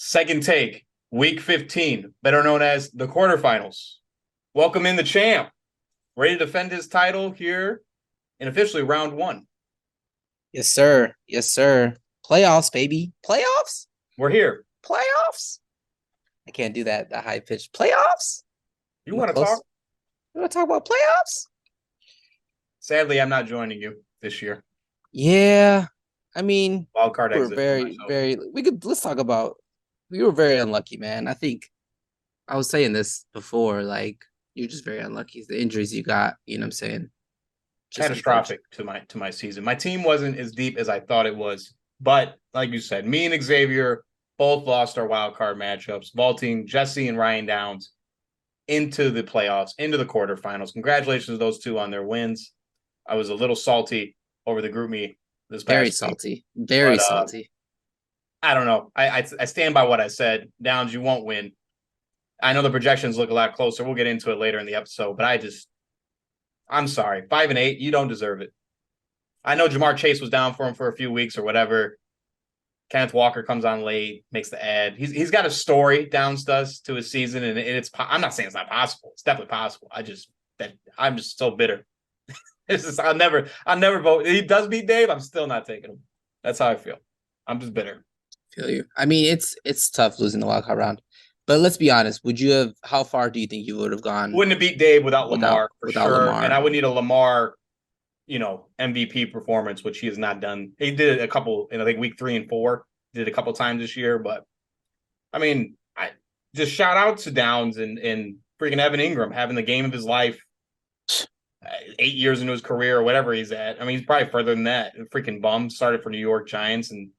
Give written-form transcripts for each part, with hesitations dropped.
Second take, week 15, better known as the quarterfinals. Welcome in the champ, ready to defend his title here in officially round one. Yes, sir. Yes, sir. Playoffs, baby. Playoffs? We're here. Playoffs? I can't do that high pitch. Playoffs? You Am I want to close? talk? You want to talk about playoffs? Sadly, I'm not joining you this year. Yeah. I mean, Wild card we were exit for very, myself. very, let's talk about, we were very unlucky, man. I think I was saying this before, like, you're just very unlucky. The injuries you got, you know what I'm saying? Just unfortunate. Catastrophic to my season. My team wasn't as deep as I thought it was, but like you said, me and Xavier both lost our wild card matchups, vaulting Jesse and Ryan Downs into the playoffs, into the quarterfinals. Congratulations to those two on their wins. I was a little salty over the group me this Very past week, salty. Very but salty. I don't know. I stand by what I said. Downs, you won't win. I know the projections look a lot closer. We'll get into it later in the episode, but I'm sorry. 5-8, you don't deserve it. I know Jamar Chase was down for him for a few weeks or whatever. Kenneth Walker comes on late, makes the ad. He's got a story, Downs does, to his season, and it's. I'm not saying it's not possible. It's definitely possible. I'm just so bitter. I'll never vote. He does beat Dave. I'm still not taking him. That's how I feel. I'm just bitter. Feel you. I mean, it's tough losing the wild card round. But let's be honest. Would you have? How far do you think you would have gone Wouldn't have beat Dave without Lamar for without sure, and Lamar? I would need a Lamar, MVP performance, which he has not done. He did a couple, I think week 3 and 4, did a couple times this year, but I mean, I just shout out to Downs and freaking Evan Ingram having the game of his life. 8 years into his career or whatever he's at. I mean, he's probably further than that. Freaking bum started for New York Giants and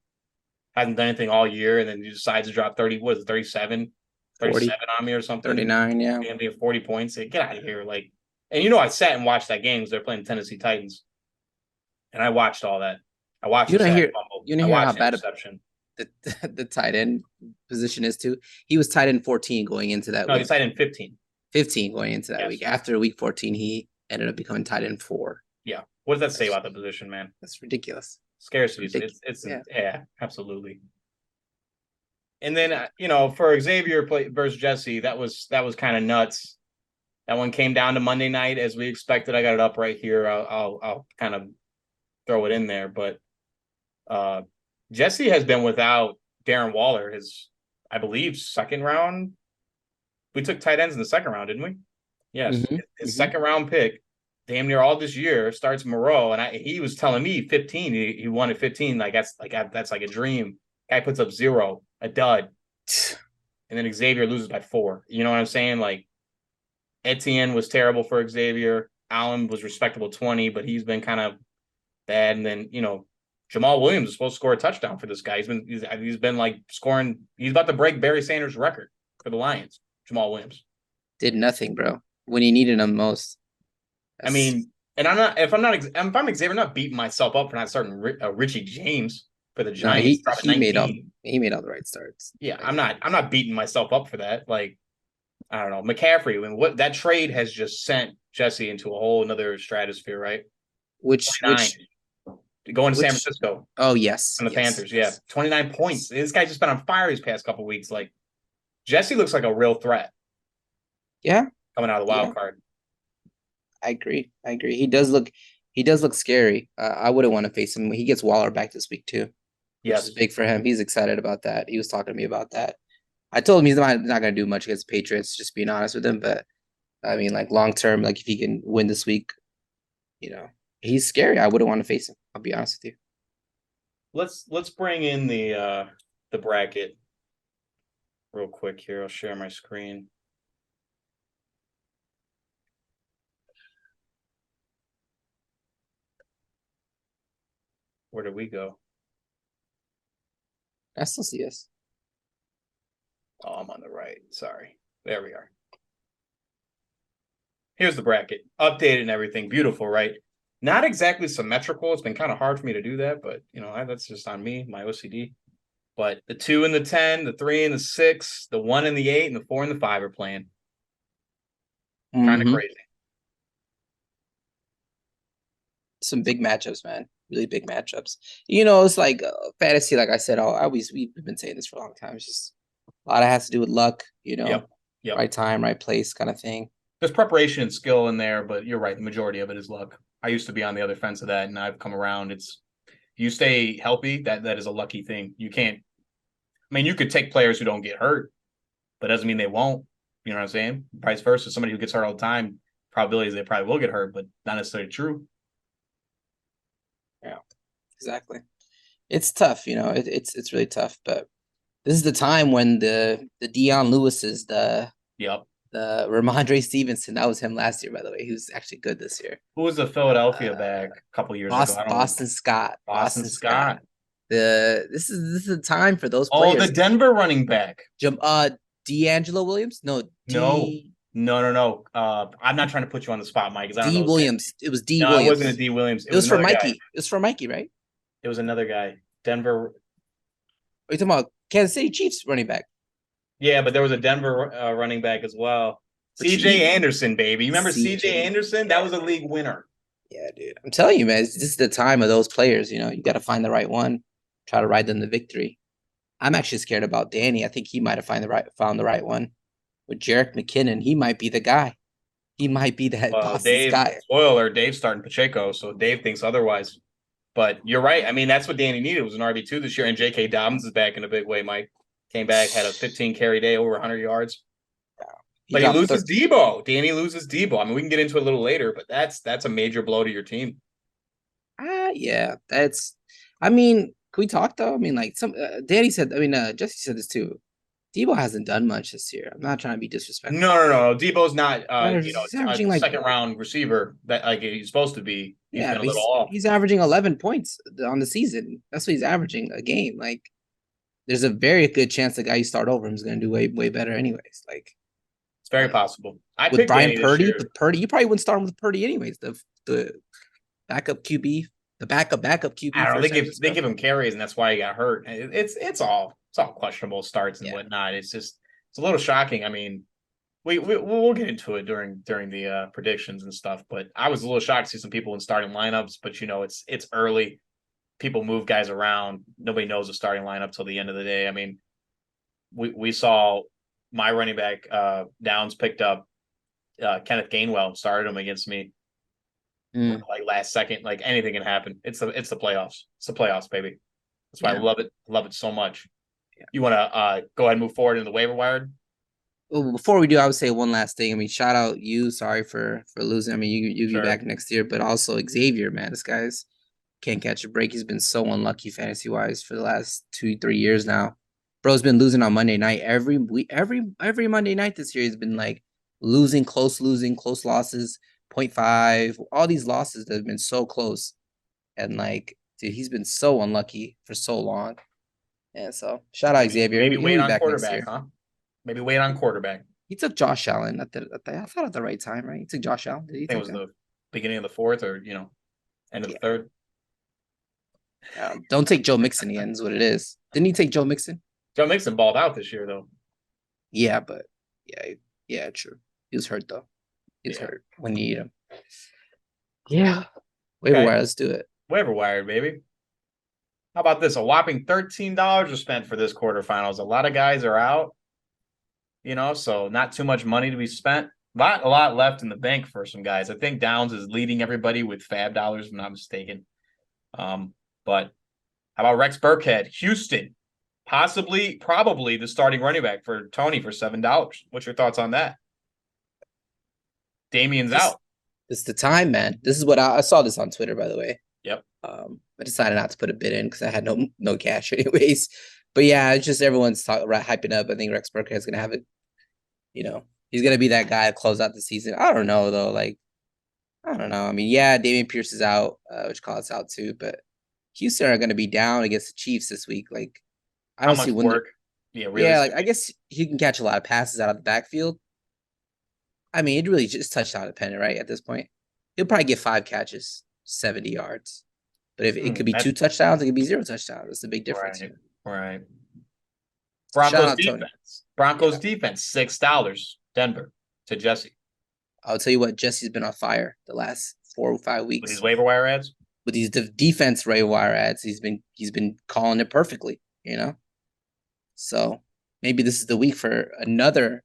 hasn't done anything all year, and then he decides to drop 30, what is it, 37? 40, 37 on me or something. 39, yeah. And be 40 points. Get out of here. And I sat and watched that game because they're playing Tennessee Titans. And I watched all that. I watched You the don't sack hear fumble. you don't I hear how watched the bad interception. the tight end position is too. He was tight end 14 going into that No, week. he's tight end 15. 15 going into that week. After week 14, he ended up becoming tight end 4. Yeah. What does that say about the position, man? That's ridiculous. Scarcity. Yeah, absolutely. And then for Xavier versus Jesse, that was kind of nuts. That one came down to Monday night as we expected. I got it up right here. I'll kind of throw it in there, but Jesse has been without Darren Waller, his, I believe, second round. We took tight ends in the second round, didn't we? Yes, his second round pick, damn near all this year, starts Moreau, and he was telling me 15. He wanted 15. That's like a dream. Guy puts up 0, a dud, and then Xavier loses by 4. You know what I'm saying? Like Etienne was terrible for Xavier. Allen was respectable 20, but he's been kind of bad. And then Jamal Williams is supposed to score a touchdown for this guy. He's been like scoring. He's about to break Barry Sanders' record for the Lions. Jamal Williams did nothing, bro, when he needed him most. I mean, and if I'm Xavier, I'm not beating myself up for not starting Richie James for the Giants. No, he made all the right starts. Yeah, I'm not beating myself up for that. Like, I don't know, McCaffrey. I mean, what that trade has just sent Jesse into a whole another stratosphere, right? Which going to San Francisco. Oh yes, on the Panthers. Yeah, 29 points. This guy's just been on fire these past couple weeks. Like Jesse looks like a real threat. Yeah, coming out of the wild card. I agree. He does look scary. I wouldn't want to face him. He gets Waller back this week too. Yes, which is big for him. He's excited about that. He was talking to me about that. I told him he's not going to do much against Patriots. Just being honest with him, but I mean, like long term, like if he can win this week, he's scary. I wouldn't want to face him. I'll be honest with you. Let's bring in the bracket real quick here. I'll share my screen. Where did we go? I still see us. Oh, I'm on the right. Sorry. There we are. Here's the bracket. Updated and everything. Beautiful, right? Not exactly symmetrical. It's been kind of hard for me to do that, but that's just on me, my OCD. But the 2 and the 10, the 3 and the 6, the 1 and the 8, and the 4 and the 5 are playing. Kind of crazy. Some big matchups, man. Really big matchups. It's like fantasy. Like I said, we've been saying this for a long time. It's just A lot of it has to do with luck, Yep. Yep. right time, right place kind of thing. There's preparation and skill in there, but you're right. The majority of it is luck. I used to be on the other fence of that, and I've come around. It's you stay healthy. That is a lucky thing. You can't. I mean, you could take players who don't get hurt, but doesn't mean they won't. You know what I'm saying? Vice versa. Somebody who gets hurt all the time, probability is they probably will get hurt, but not necessarily true. Yeah, exactly. It's tough, it's really tough, but this is the time when the Dion Lewis's, Yep. the Ramondre Stevenson, that was him last year, by the way. He was actually good this year. Who was the Philadelphia back a couple years ago? I don't know. Boston Scott. Boston Scott. This is the time for those Oh, the players. Denver running back. D'Angelo Williams? No, No. I'm not trying to put you on the spot, Mike, because I don't D know his name. Williams. It was D No, it Williams. wasn't a D Williams. It was for another Mikey. guy. It was for Mikey, right? It was another guy. Denver. Are you talking about Kansas City Chiefs running back? Yeah, but there was a Denver running back as well. CJ Anderson, baby. You remember CJ Anderson? That was a league winner. Yeah, dude. I'm telling you, man, this is the time of those players. You got to find the right one, try to ride them to victory. I'm actually scared about Danny. I think he might have found the right one. With Jerick McKinnon, he might be the guy. He might be that Boston guy. Spoiler, Dave's starting Pacheco, so Dave thinks otherwise. But you're right. I mean, that's what Danny needed was an RB2 this year, and J.K. Dobbins is back in a big way, Mike. Came back, had a 15 carry day, over 100 yards. But he loses Debo. Danny loses Debo. I mean, we can get into it a little later, but that's a major blow to your team. Yeah, I mean, can we talk though? I mean, like Danny said, Jesse said this too. Debo hasn't done much this year. I'm not trying to be disrespectful. No. Debo's not, he's averaging a second round receiver that like he's supposed to be. He's been a little off. He's averaging 11 points on the season. That's what he's averaging a game. Like, there's a very good chance the guy you start over him is going to do way better anyways. Like, it's very possible. I with Brian Purdy, you probably wouldn't start him with Purdy anyways. The backup QB, the backup QB. I don't know. They give him carries, and that's why he got hurt. It's all questionable starts and whatnot. It's a little shocking. I mean, we'll get into it during the predictions and stuff. But I was a little shocked to see some people in starting lineups. But it's early. People move guys around. Nobody knows the starting lineup till the end of the day. I mean, we saw my running back Downs picked up Kenneth Gainwell, started him against me like last second. Like anything can happen. It's the playoffs. It's the playoffs, baby. That's why I love it. Love it so much. Yeah. You want to go ahead and move forward in the waiver wire? Well, before we do, I would say one last thing. I mean, shout out you. Sorry for losing. I mean, you be back next year, but also Xavier, man. This guy's can't catch a break. He's been so unlucky fantasy wise for the last 2-3 years now. Bro's been losing on Monday night every Monday night this year. He's been like losing, close losses, 0.5, all these losses that have been so close. And like, dude, he's been so unlucky for so long. And so shout out Xavier. Maybe wait on quarterback, huh? Maybe wait on quarterback. He took Josh Allen I thought at the right time, right? He took Josh Allen. Did he? I think it was the beginning of the fourth or end of the third. Don't take Joe Mixon again, is what it is. Didn't he take Joe Mixon? Joe Mixon balled out this year, though. Yeah, but yeah, true. He was hurt, though. He was hurt when you need him. Yeah. Waiver wire, let's do it. Waiver wire, baby. How about this? A whopping $13 was spent for this quarterfinals. A lot of guys are out, so not too much money to be spent. A lot left in the bank for some guys. I think Downs is leading everybody with fab dollars, if I'm not mistaken. But how about Rex Burkhead? Houston, probably the starting running back for Tony for $7. What's your thoughts on that? Damien's out. It's the time, man. This is what I saw this on Twitter, by the way. Yep. I decided not to put a bid in because I had no cash anyways. But yeah, it's just everyone's hyping up. I think Rex Burkhead's gonna have it. He's gonna be that guy to close out the season. I don't know though. Like, I don't know. I mean, yeah, Dameon Pierce is out, which calls out too, but Houston are gonna be down against the Chiefs this week. Like, I don't see when work. Like I guess he can catch a lot of passes out of the backfield. I mean, it really just touchdown dependent, right? At this point, he'll probably get 5 catches, 70 yards. But if it could be 2 touchdowns, it could be 0 touchdowns. That's the big difference. Right. Broncos defense, $6. Denver to Jesse. I'll tell you what, Jesse's been on fire the last 4 or 5 weeks. With his waiver wire ads? With these defense waiver wire ads, he's been calling it perfectly, So maybe this is the week for another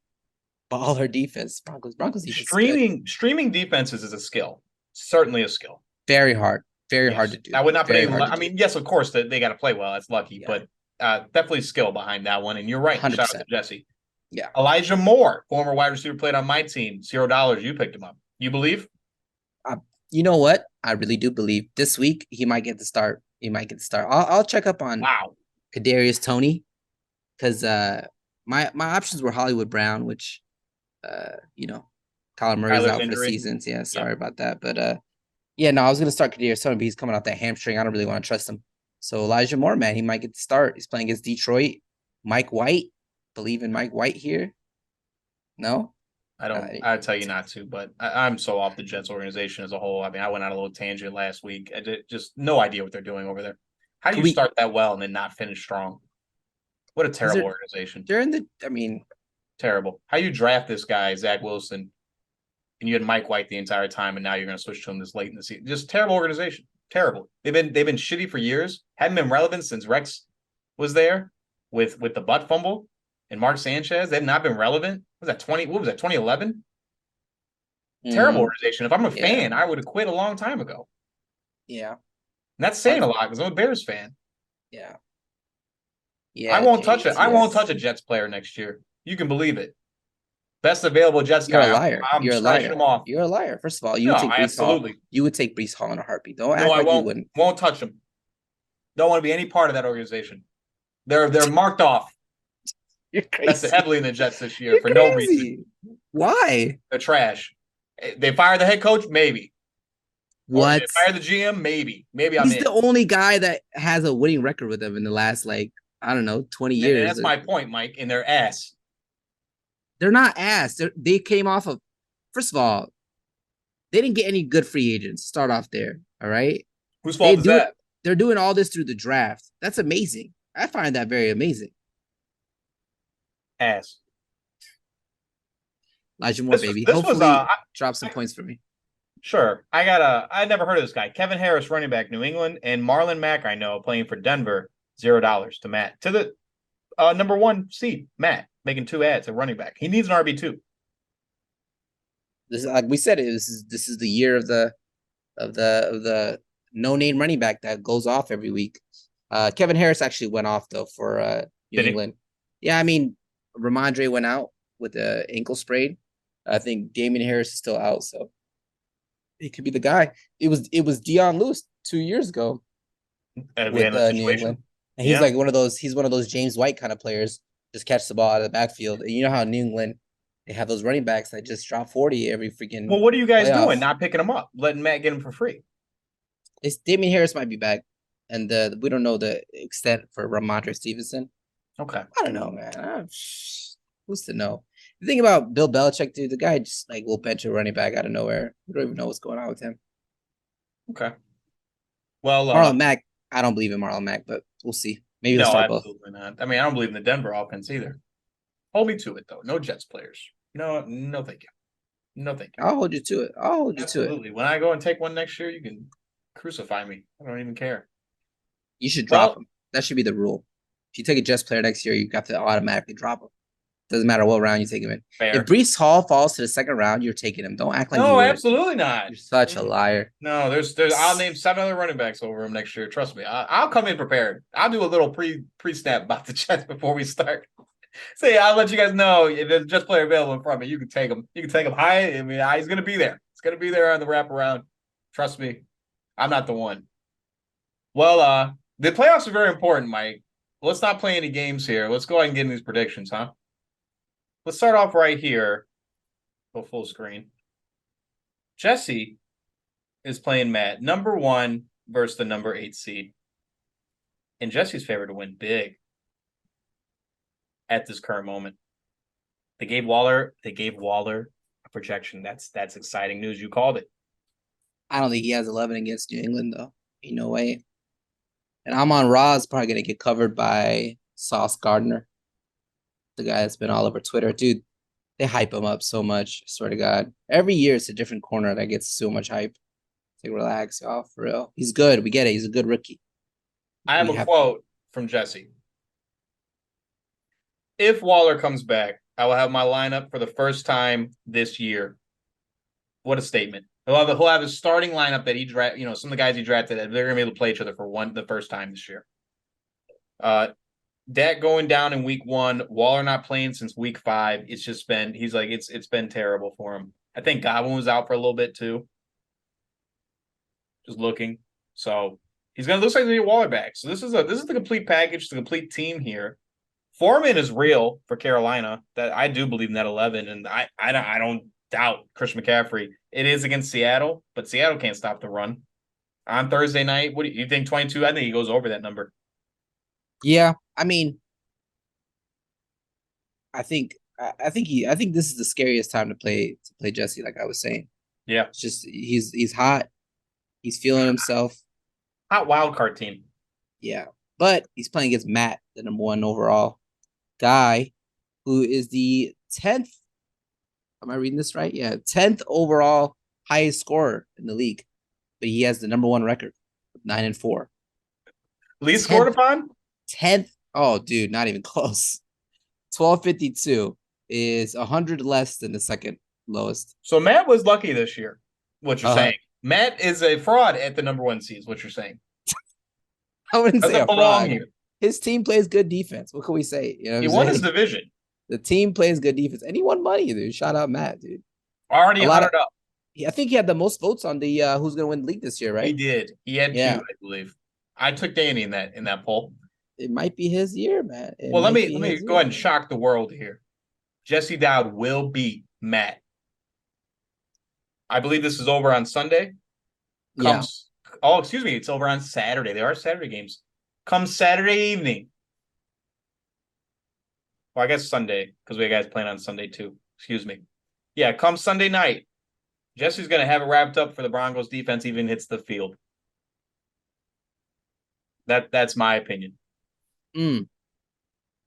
baller defense. Broncos defense is good. Streaming defenses is a skill. Certainly a skill. Very hard. Very hard Yes. to do. I would not put Very any. hard to I do. mean, yes, of course they got to play well. That's lucky, Yeah. but definitely skill behind that one. And you're right. Shout out 100%. to Jesse. Yeah. Elijah Moore, former wide receiver, played on my team. $0. You picked him up. You believe? You know what? I really do believe this week he might get the start. He might get the start. I'll check up on Kadarius Toney because my options were Hollywood Brown, which you know, Kyler Murray's Kyler's out for the injury. seasons. Yeah, sorry about that. But yeah, no, I was gonna start Kadarius Toney, but he's coming out that hamstring. I don't really want to trust him. So Elijah Moore, man, he might get the start. He's playing against Detroit. Mike White, believe in Mike White here. No, I don't. I tell you not to, but I'm so off the Jets organization as a whole. I mean, I went on a little tangent last week. I just no idea what they're doing over there. How do you start that well and then not finish strong? What a terrible organization. They're in the. I mean, terrible. How you draft this guy, Zach Wilson, and you had Mike White the entire time, and now you're going to switch to him this late in the season? Just terrible organization. Terrible. They've been shitty for years. Haven't been relevant since Rex was there with the butt fumble and Mark Sanchez. They've not been relevant. What was that 2011? Terrible organization. If I'm a fan, I would have quit a long time ago. Yeah. And that's saying a lot because I'm a Bears fan. Yeah. Yeah. I won't touch it. I won't touch a Jets player next year. You can believe it. Best available Jets guy. You're a liar. I'm scratching him off. You're a liar. First of all, you would take Breece Hall. You would take Breece Hall in a heartbeat. Don't act like you wouldn't. Won't touch him. Don't want to be any part of that organization. They're marked off. You're crazy. That's heavily in the Jets this year for no reason. Why? They're trash. They fire the head coach? Maybe. What? They fire the GM? Maybe. Maybe He's the only guy that has a winning record with them in the last, 20 years. And that's my point, Mike. And they're ass. They're not ass. They came off of, first of all, they didn't get any good free agents. Start off there. All right. Whose fault is that? They're doing all this through the draft. That's amazing. I find that very amazing. Ass. Elijah Moore, baby. Hopefully, drop some points for me. Sure. I never heard of this guy. Kevin Harris, running back, New England, and Marlon Mack, I know, playing for Denver, $0 to Matt. To the number one seed, Matt, making 2 ads at running back. He needs an RB2. This is, like we said, this is the year of the no-name running back that goes off every week. Kevin Harris actually went off though for New England. Yeah, I mean, Ramondre went out with the ankle sprain. I think Damian Harris is still out, so he could be the guy. It was Deion Lewis 2 years ago with New England, and he's like one of those. He's one of those James White kind of players. Just catch the ball out of the backfield. And you know how New England, they have those running backs that just drop 40 every freaking. Well, what are you guys doing? Not picking them up, letting Matt get him for free. Damian Harris might be back, and we don't know the extent for Ramondre Stevenson. Okay, I don't know, man. Who's to know? The thing about Bill Belichick, dude, the guy just will bench a running back out of nowhere. We don't even know what's going on with him. Okay. Well, Marlon Mack, I don't believe in Marlon Mack, but we'll see. Maybe he'll start both. Not. I mean, I don't believe in the Denver offense either. Hold me to it, though. No Jets players. No, thank you. No, thank you. I'll hold you to it. Absolutely. When I go and take one next year, you can crucify me. I don't even care. You should drop him. That should be the rule. If you take a Jets player next year, you got to automatically drop him. Doesn't matter what round you take him in. Fair. If Breece Hall falls to the second round, you're taking him. Don't act like no, absolutely not. You're such a liar. No, there's. I'll name 7 other running backs over him next year. Trust me. I'll come in prepared. I'll do a little pre-snap about the Jets before we start. Say, I'll let you guys know if there's just player available in front of me. You can take him. You can take him high. I mean, he's going to be there. He's going to be there on the wraparound. Trust me. I'm not the one. Well, the playoffs are very important, Mike. Let's not play any games here. Let's go ahead and get into these predictions, huh? Let's start off right here. Go full screen. Jesse is playing Matt, number 1 versus the number 8 seed. And Jesse's favored to win big at this current moment. They gave Waller a projection. That's exciting news. You called it. I don't think he has 11 against New England, though. Ain't no way. And Amon Ra's probably going to get covered by Sauce Gardner, the guy that's been all over Twitter. Dude, they hype him up so much. I swear to God. Every year it's a different corner that gets so much hype. It's like, relax, y'all, for real. He's good. We get it. He's a good rookie. I have a quote from Jesse. If Waller comes back, I will have my lineup for the first time this year. What a statement! He'll have his starting lineup that he draft. Some of the guys he drafted, they're going to be able to play each other for the first time this year. Dak going down in week 1, Waller not playing since week 5. It's just been it's been terrible for him. I think Godwin was out for a little bit too. Just looking. So he's gonna look like the Waller back. So this is the complete package, the complete team here. Foreman is real for Carolina. That I do believe in that 11, and I don't doubt Christian McCaffrey. It is against Seattle, but Seattle can't stop the run. On Thursday night, what do you think? 22? I think he goes over that number. Yeah, I mean, I think this is the scariest time to play Jesse. Like I was saying, yeah, it's just he's hot, he's feeling himself. Hot wild card team. Yeah, but he's playing against Matt, the number 1 overall guy, who is the 10th. Am I reading this right? Yeah, 10th overall highest scorer in the league, but he has the number 1 record, 9-4. Least scored upon 10th. Oh, dude, not even close. 1252 is 100 less than the second lowest. So Matt was lucky this year. What you're saying? Matt is a fraud at the number 1 seed. Is what you're saying? I wouldn't say a fraud. Here. His team plays good defense. What can we say? He won his division. The team plays good defense, and he won money, dude. Shout out Matt, dude. Already 100 up. I think he had the most votes on the who's going to win the league this year, right? He did. He had 2, I believe. I took Danny in that poll. It might be his year, man. Let me go ahead and shock the world here. Jesse Dowd will beat Matt. I believe this is over on Sunday. Oh, excuse me. It's over on Saturday. There are Saturday games. Come Saturday evening. Well, I guess Sunday, because we have guys playing on Sunday too. Excuse me. Yeah, come Sunday night. Jesse's going to have it wrapped up for the Broncos defense even hits the field. That's my opinion.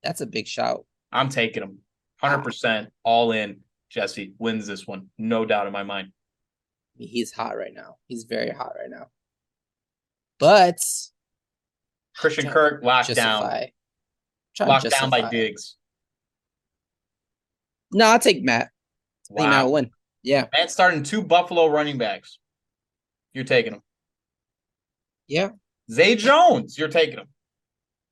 That's a big shout. I'm taking him. 100% all in. Jesse wins this one. No doubt in my mind. He's hot right now. He's very hot right now. But Christian Kirk locked down. Locked down by Diggs. No, I'll take Matt. Wow. I think Matt will win. Yeah. Matt starting 2 Buffalo running backs. You're taking him. Yeah. Zay Jones. You're taking him.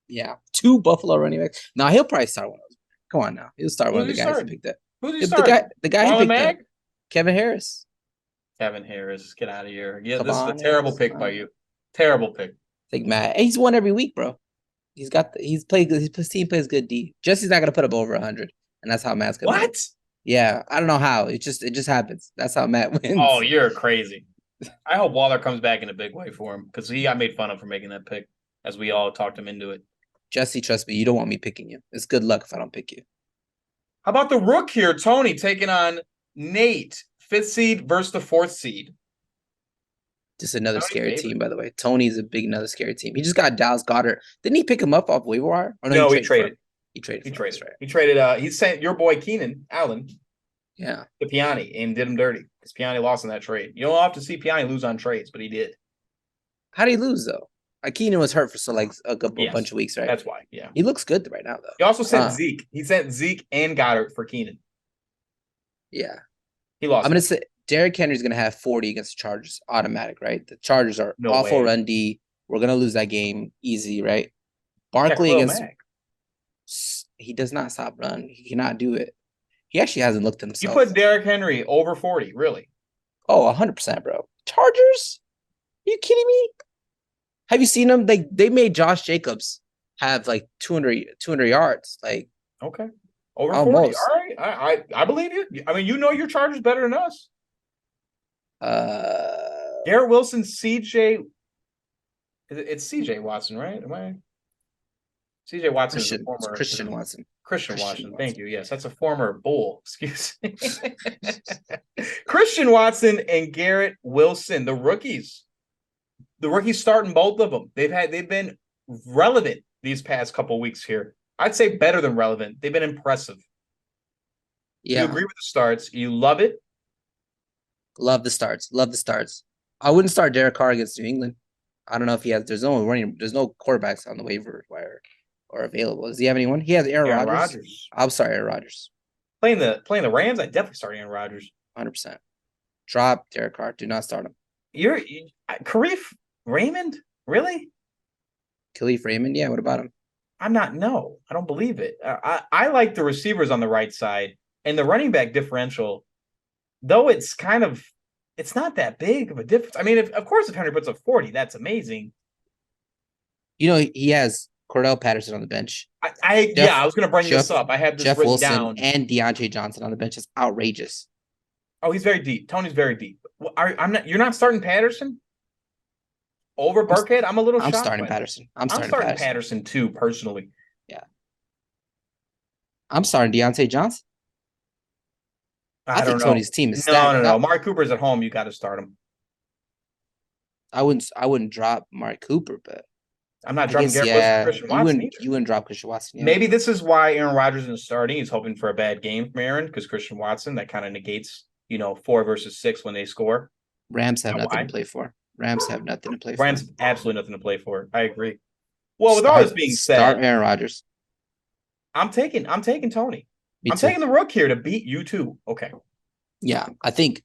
Yeah. 2 Buffalo running backs. No, he'll probably start one of those. Come on now. He'll start one of the guys who picked that. Who's he starting? The guy who picked that. Kevin Harris. Kevin Harris. Get out of here. Yeah, this is a terrible pick by you. Terrible pick. Take Matt. He's won every week, bro. He's played good. His team plays good D. Jesse's not gonna put up over 100, and that's how Matt's gonna. What? Yeah, I don't know how. It just happens. That's how Matt wins. Oh, you're crazy. I hope Waller comes back in a big way for him because he got made fun of for making that pick, as we all talked him into it. Jesse, trust me, you don't want me picking you. It's good luck if I don't pick you. How about the rook here, Tony, taking on Nate, 5th seed versus the 4th seed. Just another scary team, by the way. Tony's another scary team. He just got Dallas Goedert. Didn't he pick him up off waiver wire? Or no, he traded. He traded. Right. He traded. He sent your boy Keenan Allen. Yeah. To Piani and did him dirty because Piani lost in that trade. You don't have to see Piani lose on trades, but he did. How did he lose though? Keenan was hurt for a bunch of weeks, right? That's why. Yeah. He looks good right now though. He also sent Zeke. He sent Zeke and Goddard for Keenan. Yeah. He lost. I'm gonna say Derrick Henry's gonna have 40 against the Chargers, automatic, right? The Chargers are awful run D. We're gonna lose that game easy, right? Barkley against he does not stop run. He cannot do it. He actually hasn't looked at himself. You put Derrick Henry over 40, really? Oh, 100%, bro. Chargers? Are you kidding me? Have you seen them? They made Josh Jacobs have like 200 yards. Like, okay. Over 40. All right. I believe you. I mean, you know your Chargers better than us. Garrett Wilson, CJ. It's CJ Watson, right? CJ Watson is a former Christian Watson. Christian Watson. Thank you. Yes, that's a former Bull. Excuse me. Christian Watson and Garrett Wilson, the rookies. The rookies starting both of them. They've been relevant these past couple weeks here. I'd say better than relevant. They've been impressive. Yeah. You agree with the starts? You love it? Love the starts. I wouldn't start Derek Carr against New England. I don't know if he has. There's no quarterbacks on the waiver wire. or available. Does he have anyone? He has Aaron Rodgers. I'm sorry, Aaron Rodgers. Playing the Rams, I definitely start Aaron Rodgers. 100%. Drop Derek Carr. Do not start him. Khalif Raymond? Really? Khalif Raymond? Yeah, what about him? I don't believe it. I like the receivers on the right side and the running back differential, though it's not that big of a difference. I mean, of course, if Henry puts up 40, that's amazing. He has Cordell Patterson on the bench. I was going to bring this up. I had this Jeff written Wilson down. And DeAndre Johnson on the bench is outrageous. Oh, he's very deep. Tony's very deep. You're not starting Patterson over Burkhead? I'm a little shocked. I'm starting Patterson too, personally. Yeah. I'm starting Deontay Johnson. I think Tony's team is stacked. No. Mark Cooper's at home. You got to start him. I wouldn't drop Mark Cooper, but I'm not dropping Christian Watson. You wouldn't drop Christian Watson. Yeah. Maybe this is why Aaron Rodgers isn't starting. He's hoping for a bad game from Aaron because Christian Watson, that kind of negates, 4 versus 6 when they score. Rams have nothing to play for. Rams absolutely nothing to play for. I agree. Well, with all this being said, start Aaron Rodgers. I'm taking Tony. I'm taking the rook here to beat you too. Okay. Yeah, I think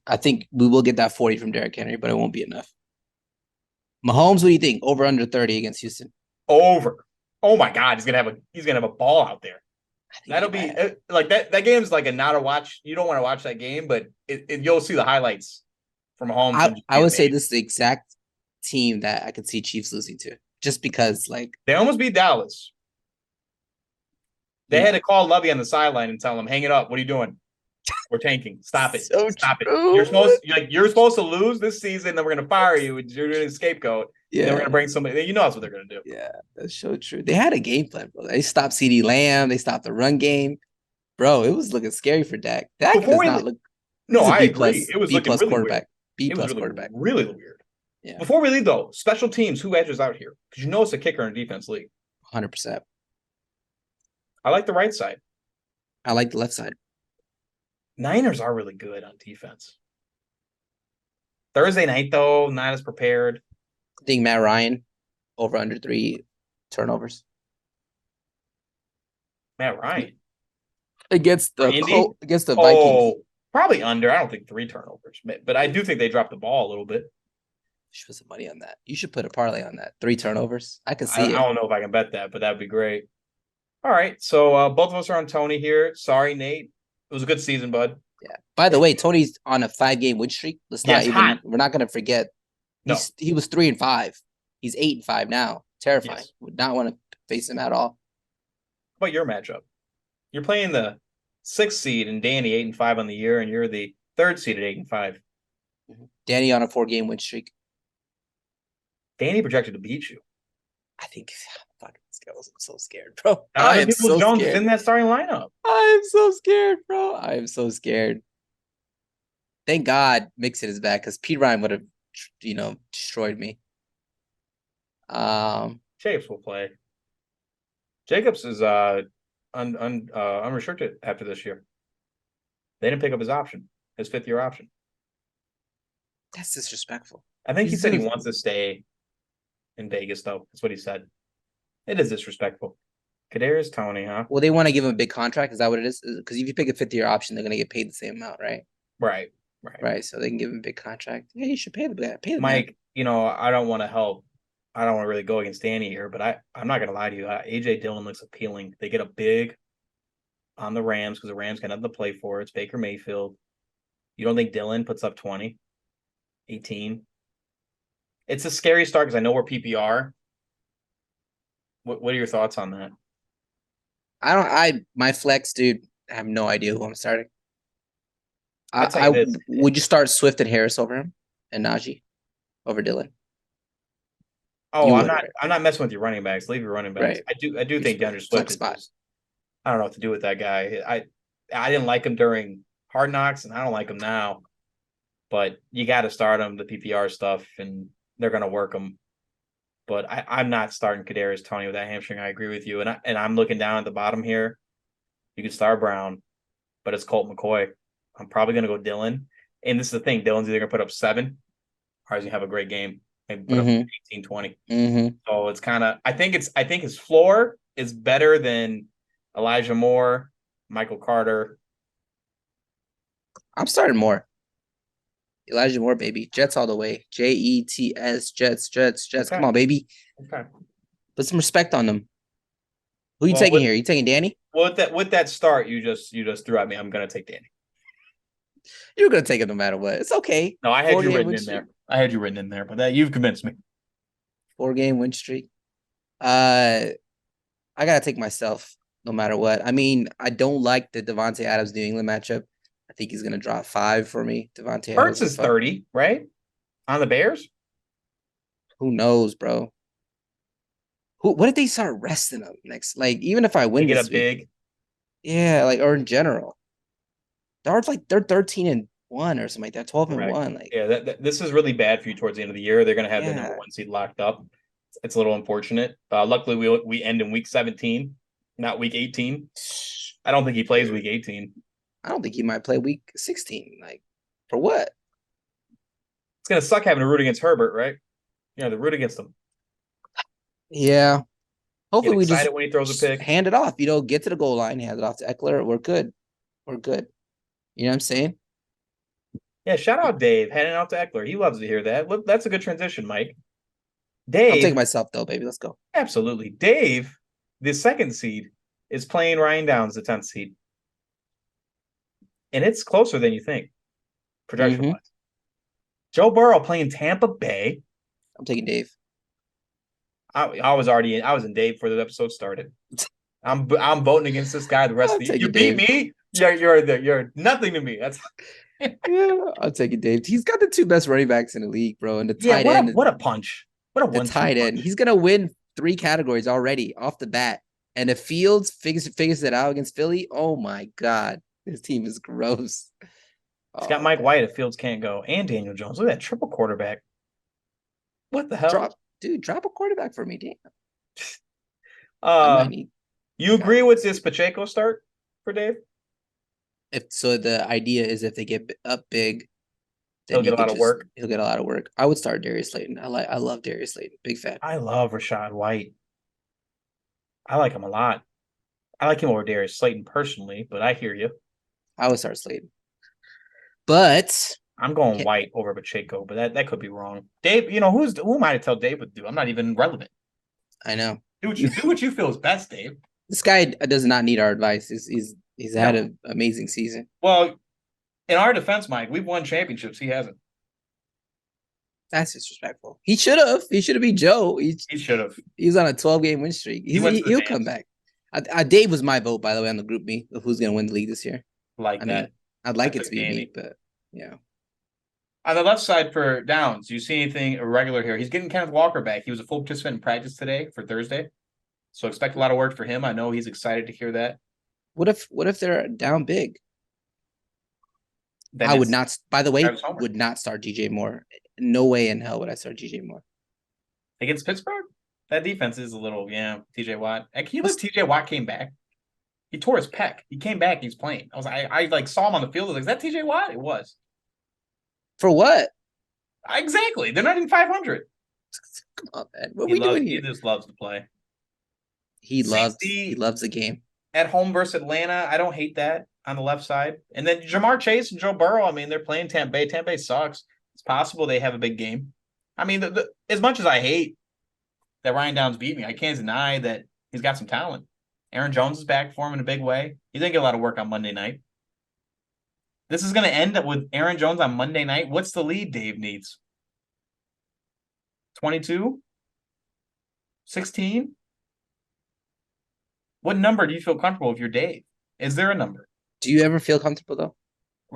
we will get that 40 from Derrick Henry, but it won't be enough. Mahomes, what do you think? Over under 30 against Houston? Over. Oh my God, he's gonna have a ball out there. That'll be like that. That game's like a not a watch. You don't want to watch that game, but you'll see the highlights from Mahomes. I would say this is the exact team that I could see Chiefs losing to, just because they almost beat Dallas. They had to call Lovey on the sideline and tell him, "Hang it up. What are you doing? We're tanking. Stop it. Stop it. You're supposed to lose this season, then we're gonna fire you. You're doing a scapegoat. Yeah. Then we're gonna bring somebody. That's what they're gonna do. Yeah, that's so true. They had a game plan, bro. They stopped CeeDee Lamb. They stopped the run game. Bro, it was looking scary for Dak. Dak does not look. No, I agree. It was looking really quarterback. Weird. B+ quarterback. Really weird. Yeah. Before we leave, though, special teams, who edges out here? Because it's a kicker in a defense league. 100%. I like the right side. I like the left side. Niners are really good on defense. Thursday night, though, not as prepared. I think Matt Ryan over under 3 turnovers. Matt Ryan against the Vikings. Probably under. I don't think 3 turnovers, but I do think they dropped the ball a little bit. You should put some money on that. You should put a parlay on that. 3 turnovers. I can see it. I don't know if I can bet that, but that'd be great. All right, so both of us are on Tony here. Sorry, Nate. It was a good season, bud. Yeah. By the way, Tony's on a 5-game win streak. We're not going to forget. He was 3-5. He's 8-5 now. Terrifying. Yes. Would not want to face him at all. How about your matchup? You're playing the 6th seed and Danny 8-5 on the year, and you're the 3rd seed at 8-5. Danny on a 4-game win streak. Danny projected to beat you. I think. I'm so scared, bro. I am so Jones scared. In that starting lineup. I am so scared, bro. I am so scared. Thank God Mixon is back because Pete Ryan would have, destroyed me. Jacobs will play. Jacobs is unrestricted after this year. They didn't pick up his option, his 5th-year option. That's disrespectful. I think he said he wants to stay in Vegas, though. That's what he said. It is disrespectful. Kadarius Toney, huh? Well, they want to give him a big contract. Is that what it is? Because if you pick a 5th-year option, they're going to get paid the same amount, right? Right. So they can give him a big contract. Yeah, you should pay the Mike, I don't want to help. I don't want to really go against Danny here, but I'm not going to lie to you. A.J. Dillon looks appealing. They get a big on the Rams because the Rams got nothing to play for. It's Baker Mayfield. You don't think Dillon puts up 20, 18? It's a scary start because I know we're PPR. What are your thoughts on that? My flex, dude, I have no idea who I'm starting. Would you start Swift and Harris over him and Najee over Dillon? Oh, I'm not messing with your running backs. Leave your running backs. Right. I do think DeAndre Swift is. I don't know what to do with that guy. I didn't like him during Hard Knocks, and I don't like him now. But you got to start him, the PPR stuff, and they're going to work him. But I'm not starting Kadarius Toney with that hamstring. I agree with you. And I'm looking down at the bottom here. You could start Brown, but it's Colt McCoy. I'm probably going to go Dillon. And this is the thing. Dillon's either going to put up 7 or he's going to have a great game. Maybe put up 18, 20. So it's kind of I think his floor is better than Elijah Moore, Michael Carter. I'm starting Moore. Elijah Moore, baby. Jets all the way. Jets, Jets. Okay. Come on, baby. Okay. Put some respect on them. Who you taking here? You taking Danny? Well, with that start, you just threw at me. I'm gonna take Danny. You're gonna take him no matter what. It's okay. No, I had you written in there. But that you've convinced me. 4-game win streak. I gotta take myself no matter what. I mean, I don't like the Devontae Adams New England matchup. I think he's gonna drop 5 for me. Devontae Hurts is 30, right? On the Bears? Who knows, bro? What if they start resting him next? Like, even if I win they get this a big. Week, yeah, like, or in general. They're 13-1 or something like that, 12-1. Like, yeah, this is really bad for you towards the end of the year. They're gonna have the number 1 seed locked up. It's a little unfortunate. Luckily, we end in week 17, not week 18. I don't think he plays week 18. I don't think he might play week 16. Like, for what? It's gonna suck having to root against Herbert, right? Yeah, the root against him. Yeah. Hopefully we just when he throws a pick, hand it off. Get to the goal line, hand it off to Eckler. We're good. You know what I'm saying? Yeah, shout out Dave, handing out to Eckler. He loves to hear that. Look, that's a good transition, Mike. Dave, I'll take myself though, baby. Let's go. Absolutely, Dave, the 2nd seed, is playing Ryan Downs, the 10th seed, and it's closer than you think, projection-wise. Joe Burrow playing Tampa Bay. I'm taking Dave. I was in Dave before the episode started. I'm voting against this guy the rest of the year. You beat me. You're nothing to me. That's yeah, I'll take it, Dave. He's got the 2 best running backs in the league, bro. And the tight end. What a punch. What a the tight end. Punch. He's gonna win 3 categories already off the bat. And if Fields figures it out against Philly, oh my god, this team is gross. He's got Mike White if Fields can't go, and Daniel Jones. Look at that triple quarterback. What the hell? Drop a quarterback for me, damn. I might need. You agree with this Pacheco start for Dave? The idea is if they get up big, he'll get a lot of work. He'll get a lot of work. I would start Darius Slayton. I love Darius Slayton. Big fan. I love Rachaad White. I like him a lot. I like him over Darius Slayton personally, but I hear you. I would start Slayton. But I'm going White over Pacheco, but that could be wrong. Dave, who am I to tell Dave what to do? I'm not even relevant. I know. Do what you feel is best, Dave. This guy does not need our advice. He's had an amazing season. Well, in our defense, Mike, we've won championships. He hasn't. That's disrespectful. He should have. He should have been Joe. He should have. He's on a 12-game win streak. He'll come back. Dave was my vote, by the way, on the group me of who's going to win the league this year. I'd like it to be me, but yeah. On the left side for Downs, do you see anything irregular here? He's getting Kenneth Walker back. He was a full participant in practice today for Thursday. So expect a lot of work for him. I know he's excited to hear that. What if they're down big? I would not, by the way, would not start DJ Moore. No way in hell would I start DJ Moore. Against Pittsburgh? That defense is a little, TJ Watt. Can you believe TJ Watt came back? He tore his pec. He came back. He's playing. I saw him on the field. I was like, is that TJ Watt? It was. For what? Exactly. They're not even 500. Come on, man. What are we doing here? He just loves to play. He loves the game. At home versus Atlanta, I don't hate that on the left side. And then Jamar Chase and Joe Burrow, I mean, they're playing Tampa Bay. Tampa Bay sucks. It's possible they have a big game. I mean, as much as I hate that Ryan Downs beat me, I can't deny that he's got some talent. Aaron Jones is back for him in a big way. He didn't get a lot of work on Monday night. This is going to end up with Aaron Jones on Monday night. What's the lead Dave needs? 22? 16? What number do you feel comfortable if you're Dave? Is there a number? Do you ever feel comfortable, though?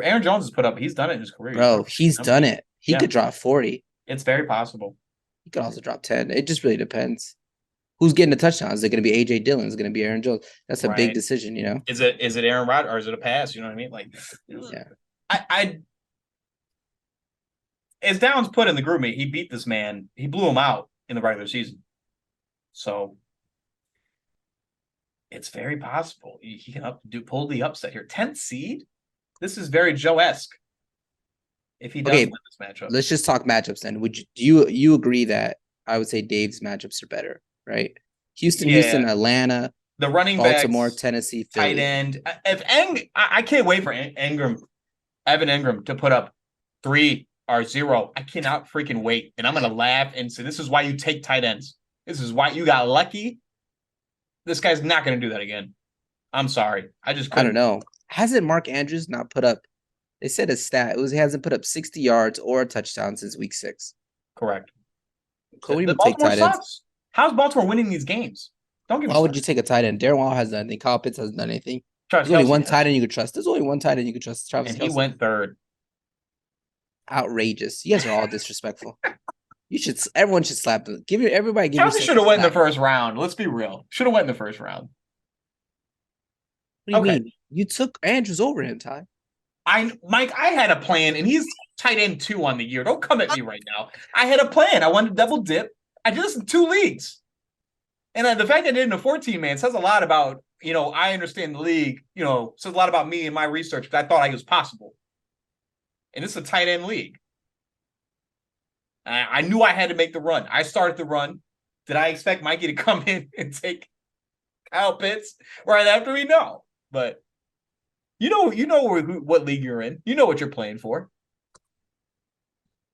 Aaron Jones has put up, he's done it in his career. Bro, he's done it. He could drop 40. It's very possible. He could also drop 10. It just really depends. Who's getting the touchdown? Is it going to be A.J. Dillon? Is it going to be Aaron Jones? That's a big decision, you know? Is it Aaron Rodgers or is it a pass? You know what I mean? Like, yeah. I as Downs put in the group meet, he beat this man. He blew him out in the regular season. So it's very possible he can pull the upset here. 10th seed? This is very Joe-esque. if he does Okay, win this matchup. let's just talk matchups then. Would you agree that I would say Dave's matchups are better, right? Houston, Yeah, Atlanta, the running Baltimore, backs, Tennessee, tight Philly. end. I can't wait for Ingram, Evan Ingram to put up 3 or 0. I cannot freaking wait, and I'm gonna laugh and say, "This is why you take tight ends. This is why you got lucky. This guy's not gonna do that again." I'm sorry, I just I don't couldn't. know. Hasn't Mark Andrews not put up? They said his stat he hasn't put up 60 yards or a touchdown since week 6. Correct. Could we The even take Baltimore tight ends? sucks. How's Baltimore winning these games? Don't get me Why would started. you take a tight end? Darren Waller hasn't done anything. Kyle Pitts hasn't done anything. Travis There's only Kelsey one has, tight end you could trust. There's only one tight end you could trust. Travis and he Kelsey. went third. Outrageous. You guys are all disrespectful. You should. Everyone should slap them. Everybody. Give Kelsey yourself should a have went in the slap. first round. Let's be real. Should have went in the first round. What do you Okay. mean? You took Andrews over him, Ty. Mike, I had a plan, and he's tight end 2 on the year. Don't come at me right now. I had a plan. I wanted to double dip. I did this in 2 leagues. And the fact that I did it in a 14-man says a lot about, I understand the league, says a lot about me and my research because I thought it was possible. And this is a tight end league. I knew I had to make the run. I started the run. Did I expect Mikey to come in and take Kyle Pitts right after me? No. But you know what league you're in. You know what you're playing for.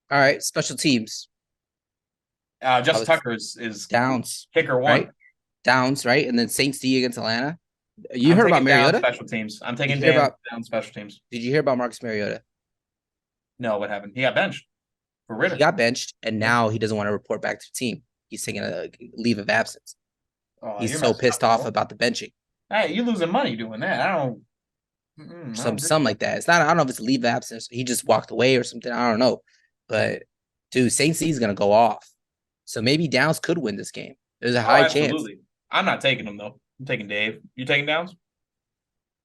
All right, special teams. Justin Tucker is Downs kicker 1. Right? Downs, right? And then Saints D against Atlanta. You I'm heard about taking down Mariota? special teams. I'm taking Did you hear down special teams. Did you hear about Marcus Mariota? No, what happened? He got benched for He Ritter. got benched, and now he doesn't want to report back to the team. He's taking a leave of absence. He's so pissed off about the benching. Hey, you're losing money doing that. I don't. Something like that. It's not. I don't know if it's a leave of absence. He just walked away or something. I don't know. But dude, Saints is gonna go off. So maybe Downs could win this game. There's a high chance. I'm not taking him though. I'm taking Dave. You taking Downs?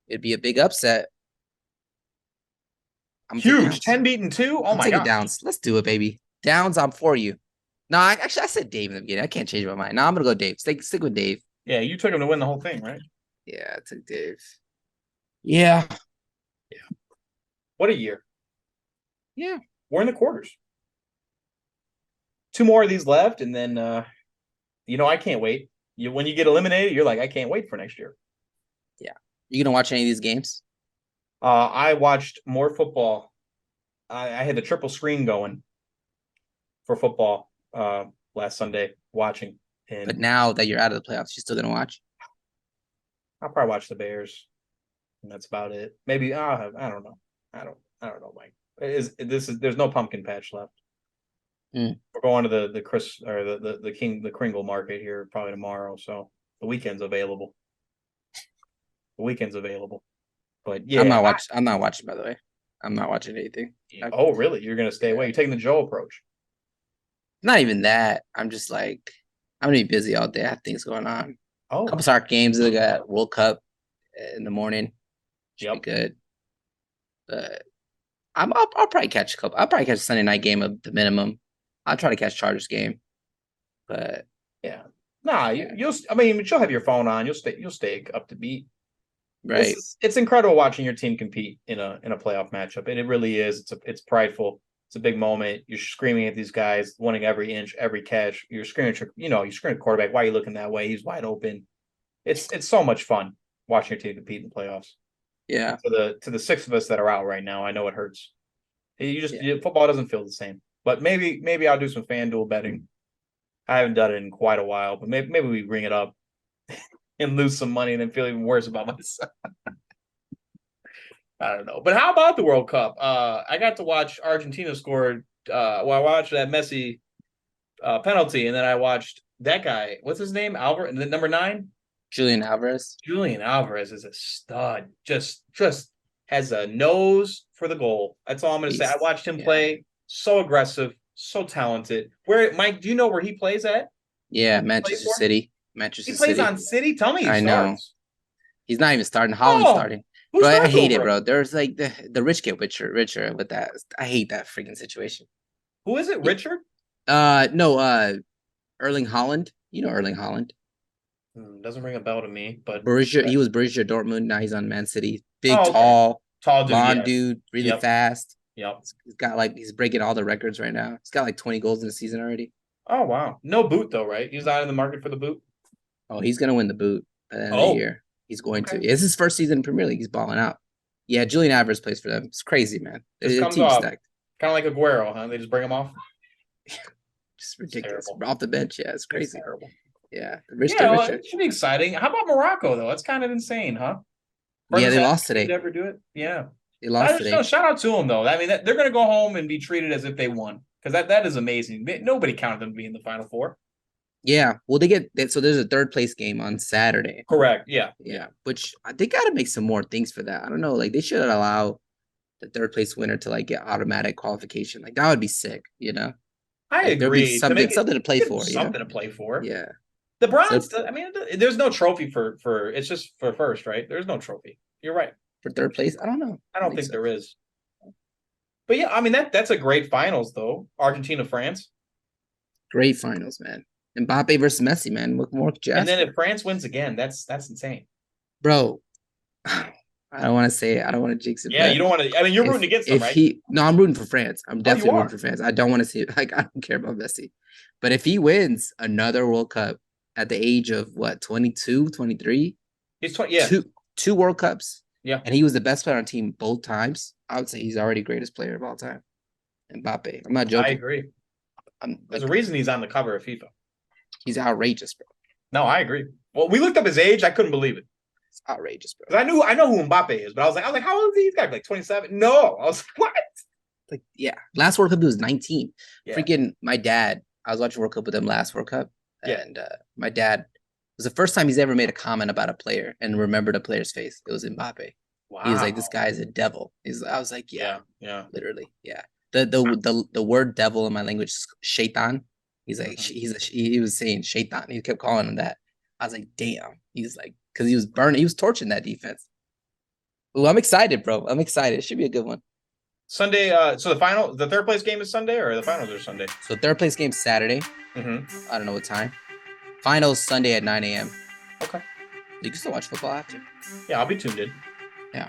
It'd be a big upset. I'm huge. 10 beating 2. Oh my god. Downs. Let's do it, baby. Downs. I'm for you. No, I said Dave in the beginning. I can't change my mind. No, I'm gonna go Dave. Stick with Dave. Yeah, you took him to win the whole thing, right? Yeah, I took Dave. Yeah. What a year. Yeah. We're in the quarters. 2 more of these left, and then I can't wait. When you get eliminated, you're like, I can't wait for next year. Yeah. You gonna watch any of these games? I watched more football. I had the triple screen going for football last Sunday watching. But now that you're out of the playoffs, you still gonna watch? I'll probably watch the Bears, and that's about it. Maybe I don't know. I don't know, Mike. There's no pumpkin patch left. We're going to the Chris or the Kringle market here probably tomorrow, so the weekend's available. But yeah, I'm not watching. By the way, I'm not watching anything. Oh, really? You're gonna stay away? You're taking the Joe approach? Not even that. I'm just like I'm gonna be busy all day. I have things going on. Oh, a couple soccer games. I got World Cup in the morning. Should be good. But I'll probably catch a couple. I'll probably catch a Sunday night game of the minimum. I'll try to catch Chargers game. But yeah, nah. You'll. I mean, you'll have your phone on. You'll stay up to beat. Right. It's incredible watching your team compete in a playoff matchup. It really is. It's prideful. It's a big moment. You're screaming at these guys, wanting every inch, every catch. You're screaming at you scream at quarterback. Why are you looking that way? He's wide open. It's so much fun watching your team compete in the playoffs. Yeah. To the 6 of us that are out right now, I know it hurts. Football doesn't feel the same. But maybe I'll do some FanDuel betting. I haven't done it in quite a while, but maybe we bring it up and lose some money and then feel even worse about myself. I don't know. But how about the World Cup? I got to watch Argentina score. I watched that Messi penalty, and then I watched that guy. What's his name? Albert, and then number 9? Julian Alvarez. Julian Alvarez is a stud. Just has a nose for the goal. That's all I'm going to say. I watched him play. So aggressive, so talented. Mike, do you know where he plays at? Yeah, Manchester City. He plays on City? Tell me he starts. Know. He's not even starting. Holland's starting. But I hate it, bro. There's like the rich get richer with that. I hate that freaking situation. Who is it? Richard? No, Erling Haaland. You know Erling Haaland. Doesn't ring a bell to me, but he was Borussia Dortmund. Now he's on Man City. Big, tall dude, blonde dude, really fast. Yep. He's got he's breaking all the records right now. He's got 20 goals in the season already. Oh wow. No boot though, right? He's not in the market for the boot. Oh, he's gonna win the boot at the end of the year. He's going to. It's his first season in Premier League. He's balling out. Yeah, Julian Alvarez plays for them. It's crazy, man. Just The comes team's off stacked. kind of like Aguero, huh? They just bring him off. Just ridiculous. Off the bench, yeah, it's crazy. It's terrible. Yeah, it should be exciting. How about Morocco though? That's kind of insane, huh? Yeah, they lost today. Ever do it? Yeah, they lost today. Shout out to them though. I mean, they're going to go home and be treated as if they won because that is amazing. Nobody counted them to be in the Final Four. Yeah, well, so there's a third place game on Saturday. Correct. Yeah. Which they got to make some more things for that. I don't know. They should allow the third place winner to get automatic qualification. That would be sick. I agree. Something to play for. Something to play for. Yeah. The bronze. I mean, there's no trophy for. It's just for first, right? There's no trophy. You're right. For third place, I don't know. I don't think there is. But yeah, I mean that's a great finals though. Argentina, France. Great finals, man. Mbappe versus Messi, man. What more could you ask? And then if France wins again, that's insane, bro. I don't want to say it. I don't want to jinx it. Yeah, you don't want to. I mean, you're rooting against them, right? No, I'm rooting for France. I'm definitely rooting for France. I don't want to see it. I don't care about Messi. But if he wins another World Cup at the age of 22, 23? He's 20. Yeah, two World Cups. Yeah, and he was the best player on the team both times. I would say he's already greatest player of all time. Mbappe. I'm not joking. I agree. There's a reason he's on the cover of FIFA. He's outrageous, bro. No, I agree. Well, we looked up his age. I couldn't believe it. It's outrageous, bro. Because I know who Mbappe is, but I was like, how old is he? He's got 27. No, I was like, what? Yeah. Last World Cup he was 19. Yeah. Freaking my dad. I was watching World Cup with him last World Cup, and my dad it was the first time he's ever made a comment about a player and remembered a player's face. It was Mbappe. Wow. He was like, "This guy is a devil." I was like, "Yeah, literally, yeah." The word devil in my language is shaitan. He's like, he was saying shaitan. He kept calling him that. I was like, damn. He's like, because he was burning, he was torching that defense. Ooh, I'm excited, bro. I'm excited. It should be a good one. Sunday. So the third place game is Sunday, or the finals are Sunday? So third place game Saturday. Mm-hmm. I don't know what time. Finals Sunday at 9 a.m. Okay. You can still watch football after. Yeah, I'll be tuned in. Yeah.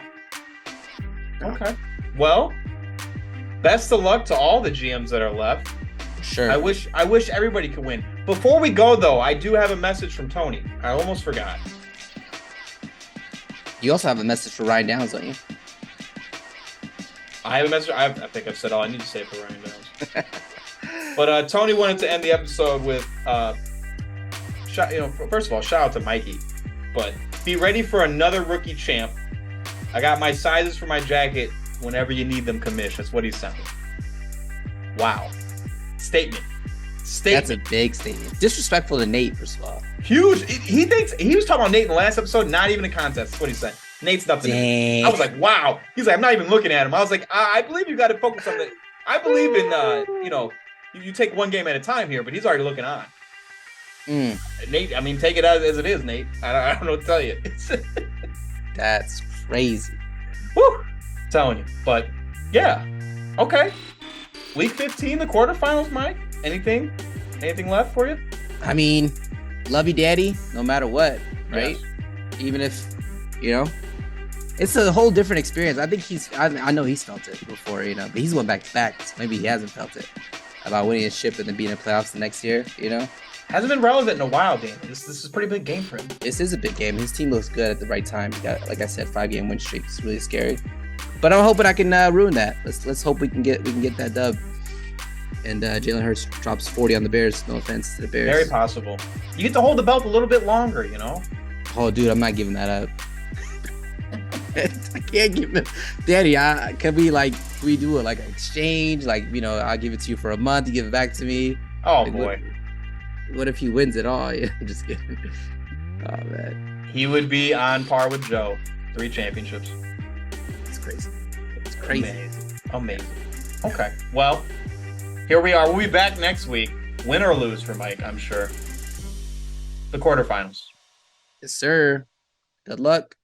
Okay. Well, best of luck to all the GMs that are left. Sure. I wish everybody could win. Before we go, though, I do have a message from Tony. I almost forgot. You also have a message for Ryan Downs, don't you? I have a message. I think I've said all I need to say for Ryan Downs. But Tony wanted to end the episode with, first of all, shout out to Mikey. But be ready for another rookie champ. I got my sizes for my jacket whenever you need them commissioned. That's what he sent me. Wow. Statement. That's a big statement. Disrespectful to Nate, first of all. Huge. He thinks he was talking about Nate in the last episode, not even a contest. That's what he said. Nate's nothing. I was like, wow. He's like, I'm not even looking at him. I was like, I believe you got to focus on that. I believe in, you take one game at a time here, but he's already looking on. Nate, I mean, take it as it is, Nate. I don't know what to tell you. That's crazy. Woo! I'm telling you. But, yeah. Okay. Week 15, the quarterfinals, Mike. Anything left for you? I mean, love you, Daddy, no matter what, right? Yes. Even if, it's a whole different experience. I think I know he's felt it before, but he's went back to back. So maybe he hasn't felt it about winning a ship and then being in playoffs the next year, Hasn't been relevant in a while, Dan. This is a pretty big game for him. This is a big game. His team looks good at the right time. He got, like I said, 5-game win streak. It's really scary. But I'm hoping I can ruin that. Let's hope we can get that dub. And Jalen Hurts drops 40 on the Bears. No offense to the Bears. Very possible. You get to hold the belt a little bit longer, Oh, dude, I'm not giving that up. I can't give it. Daddy, can we do an exchange? I'll give it to you for a month. You give it back to me. Oh, boy. What if he wins it all? I'm just kidding. Oh, man. He would be on par with Joe. 3 championships. It's crazy. It's crazy. Amazing. Okay. Well, here we are. We'll be back next week. Win or lose for Mike, I'm sure. The quarterfinals. Yes, sir. Good luck.